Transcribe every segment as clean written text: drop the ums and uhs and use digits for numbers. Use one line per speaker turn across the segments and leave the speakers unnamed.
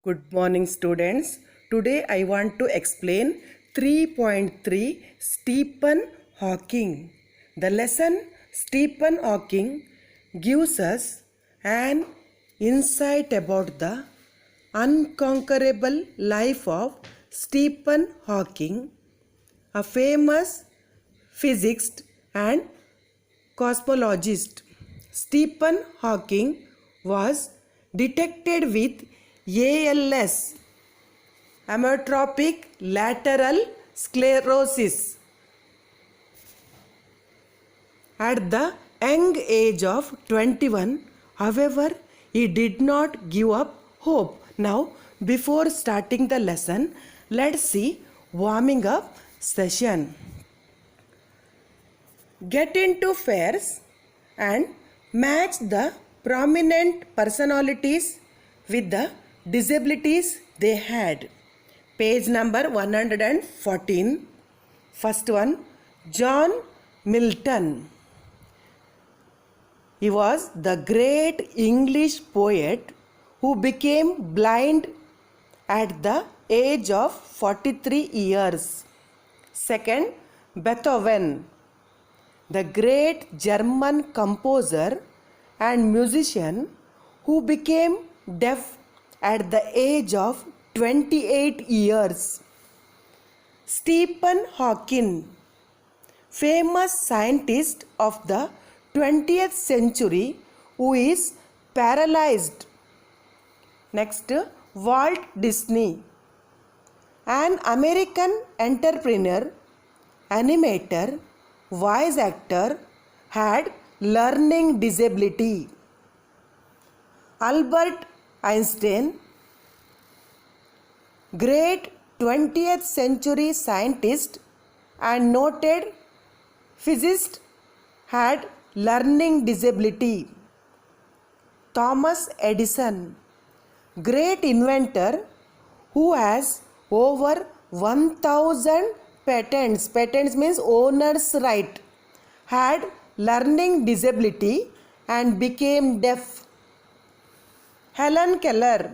Good morning, students. Today I want to explain 3.3 Stephen Hawking. The lesson Stephen Hawking gives us an insight about the unconquerable life of Stephen Hawking, a famous physicist and cosmologist. Stephen Hawking was detected with ALS, amyotrophic lateral sclerosis, at the young age of 21. However, he did not give up hope. Now, before starting the lesson, let's see warming up session. Get into pairs and match the prominent personalities with the disabilities they had. Page number 114. First one, John Milton. He was the great English poet who became blind at the age of 43 years. Second, Beethoven, the great German composer and musician who became deaf at the age of 28 years. Stephen Hawking, famous scientist of the 20th century who is paralyzed. Next, Walt Disney, an American entrepreneur, animator, voice actor, had learning disability. Albert Einstein, great 20th century scientist and noted physicist, had learning disability. Thomas Edison, great inventor who has over 1000 patents. Patents means owner's right. Had learning disability and became deaf. Helen Keller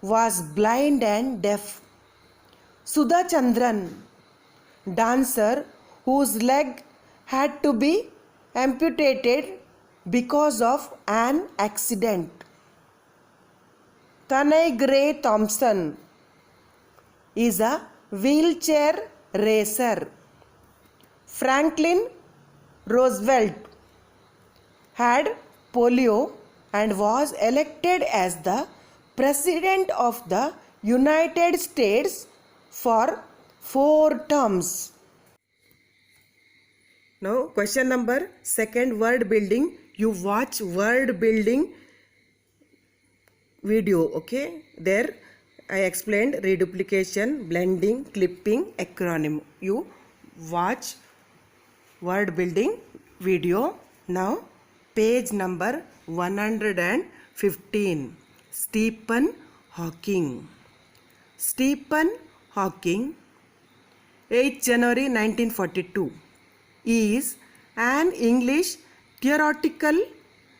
was blind and deaf. Sudha Chandran, dancer whose leg had to be amputated because of an accident. Tanai Gray Thompson is a wheelchair racer. Franklin Roosevelt had polio and was elected as the President of the United States for 4 terms. Now, question number 2, word building. You watch word building video, okay? There I explained reduplication, blending, clipping, acronym. You watch word building video. Now, page number 115. Stephen Hawking. Stephen Hawking, 8 January 1942, is an English theoretical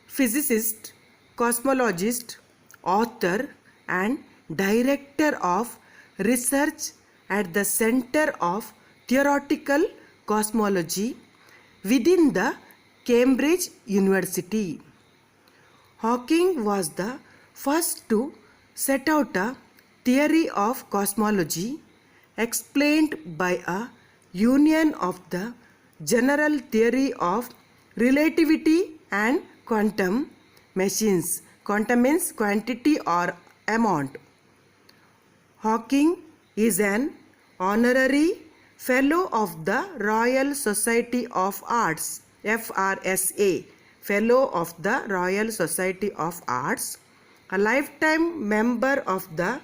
physicist, cosmologist, author and director of research at the Center of Theoretical Cosmology within the Cambridge University. Hawking was the first to set out a theory of cosmology explained by a union of the general theory of relativity and quantum machines. Quantum means quantity or amount. Hawking is an honorary fellow of the Royal Society of Arts, FRSA, fellow of the Royal Society of Arts, a lifetime member of the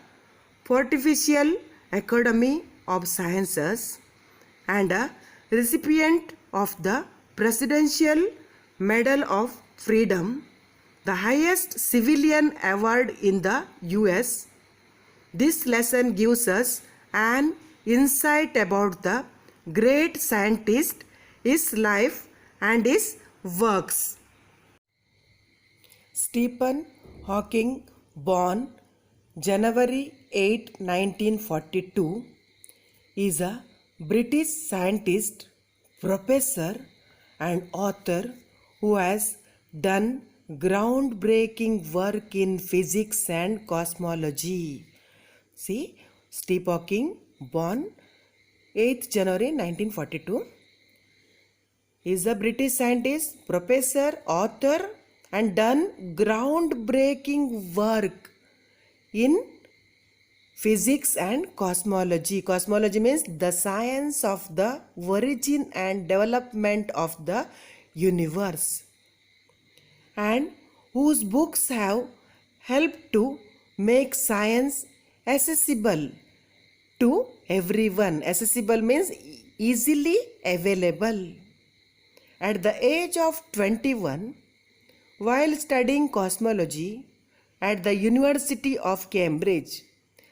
Pontifical Academy of Sciences, and a recipient of the Presidential Medal of Freedom, the highest civilian award in the US. This lesson gives us an insight about the great scientist, his life and his works. Stephen Hawking, born January 8, 1942, is a British scientist, professor, and author who has done groundbreaking work in physics and cosmology. See, Stephen Hawking, born 8th January 1942, is a British scientist, professor, author, and done groundbreaking work in physics and cosmology. Cosmology means the science of the origin and development of the universe, and whose books have helped to make science accessible to everyone. Accessible means easily available. At the age of 21, while studying cosmology at the University of Cambridge,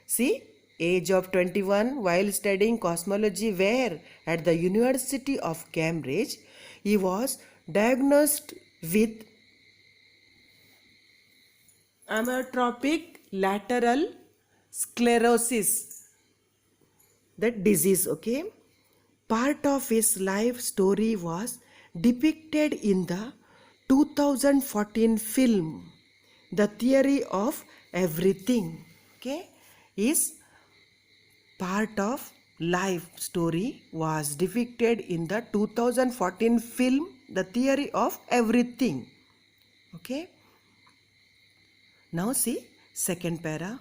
see, age of 21 while studying cosmology where? At the University of Cambridge, he was diagnosed with amyotrophic lateral sclerosis, that disease. Okay, part of his life story was depicted in the 2014 film The Theory of Everything. Okay, his part of life story was depicted in the 2014 film The Theory of Everything. Okay, now see second para.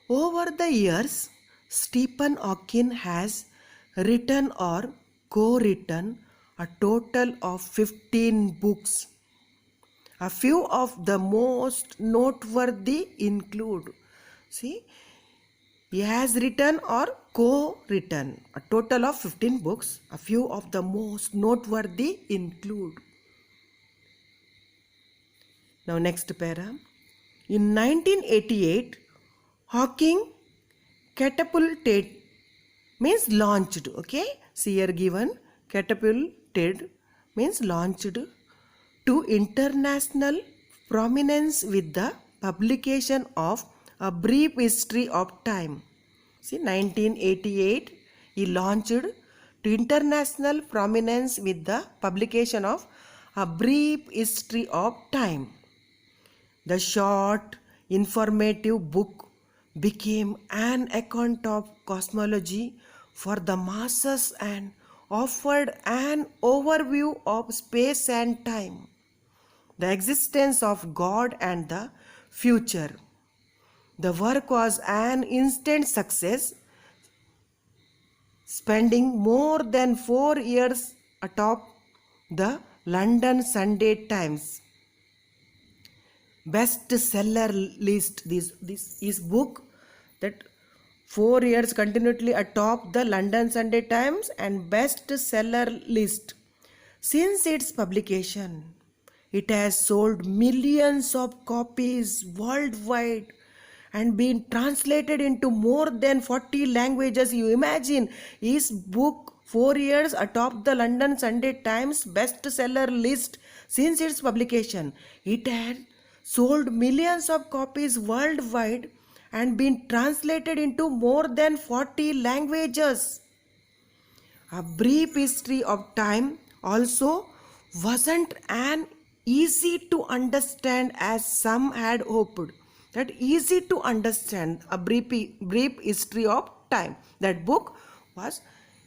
Over the years, Stephen Hawking has written or co-written a total of 15 books. A few of the most noteworthy include, see, he has written or co-written a total of 15 books. A few of the most noteworthy include. Now next para. In 1988, Hawking catapulted means launched. Okay, see here given, catapulted means launched to international prominence with the publication of A Brief History of Time. See, 1988 he launched to international prominence with the publication of A Brief History of Time. The short, informative book became an account of cosmology for the masses and offered an overview of space and time, the existence of God and the future. The work was an instant success, spending more than 4 years atop the London Sunday Times bestseller list. This is book that 4 years continually atop the London Sunday Times and bestseller list. Since its publication, it has sold millions of copies worldwide and been translated into more than 40 languages. You imagine, his book 4 years atop the London Sunday Times bestseller list. Since its publication, it had sold millions of copies worldwide and been translated into more than 40 languages. A Brief History of Time also wasn't an easy to understand as some had hoped. That easy to understand, A Brief History of Time, that book was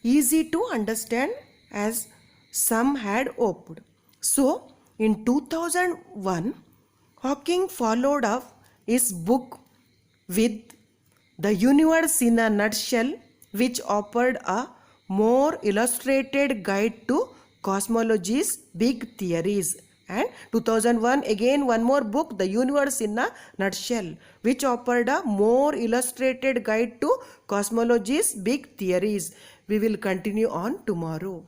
easy to understand as some had hoped. So in 2001, Hawking followed up his book with The Universe in a Nutshell, which offered a more illustrated guide to cosmology's big theories. And 2001, again one more book, The Universe in a Nutshell, which offered a more illustrated guide to cosmology's big theories. We will continue on tomorrow.